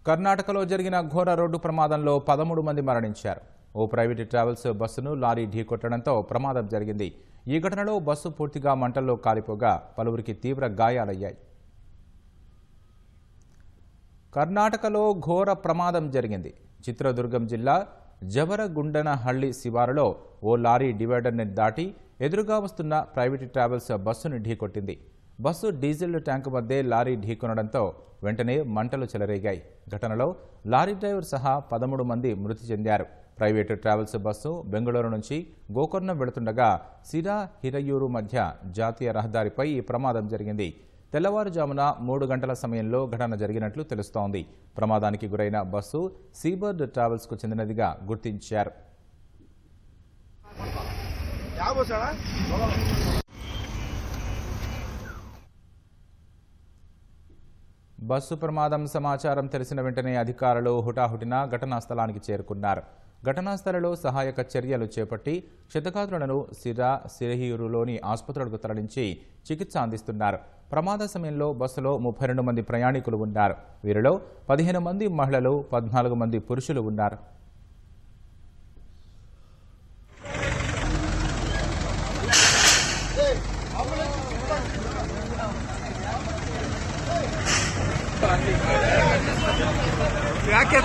కర్ణాటకలో జరిగిన ఘోర రోడ్డు ప్రమాదంలో 13 మంది మరణించారు. ఓ ప్రైవేట్ ట్రావెల్స్ బస్సును లారీ ఢీకొట్టడంతో ప్రమాదం జరిగింది. ఈ ఘటనలో బస్సు పూర్తిగా మంటల్లో కాలిపోగా పలువురికి తీవ్ర గాయాలయ్యాయి. కర్ణాటకలో ఘోర ప్రమాదం జరిగింది. చిత్రదుర్గం జిల్లా జవరగుండనహళ్లి శివారులో ఓ లారీ డివైడర్ని దాటి ఎదురుగా వస్తున్న ప్రైవేట్ ట్రావెల్స్ బస్సును ఢీకొట్టింది. బస్సు డీజిల్ ట్యాంకు మధ్య లారీ ఢీకొనడంతో వెంటనే మంటలు చెలరేగాయి. ఘటనలో లారీ డ్రైవర్ సహా 13 మంది మృతి చెందారు. ప్రైవేటు ట్రావెల్స్ బస్సు బెంగళూరు నుంచి గోకర్ణం వెళుతుండగా సిరా హిరయూరు మధ్య జాతీయ రహదారిపై ఈ ప్రమాదం జరిగింది. తెల్లవారుజామున 3 గంటల సమయంలో ఘటన జరిగినట్లు తెలుస్తోంది. ప్రమాదానికి గురైన బస్సు సీబర్డ్ ట్రావెల్స్కు చెందినదిగా గుర్తించారు. బస్సు ప్రమాదం సమాచారం తెలిసిన వెంటనే అధికారులు హుటాహుటిన ఘటనా స్థలానికి చేరుకున్నారు. ఘటనా స్థలంలో సహాయక చర్యలు చేపట్టి క్షతగాత్రులను సిరహియూరులోని ఆసుపత్రులకు తరలించి చికిత్స అందిస్తున్నారు. ప్రమాద సమయంలో బస్సులో 32 మంది ప్రయాణికులు ఉన్నారు. వీరిలో 15 మంది మహిళలు, 14 మంది పురుషులు ఉన్నారు. ಯಾಕೆ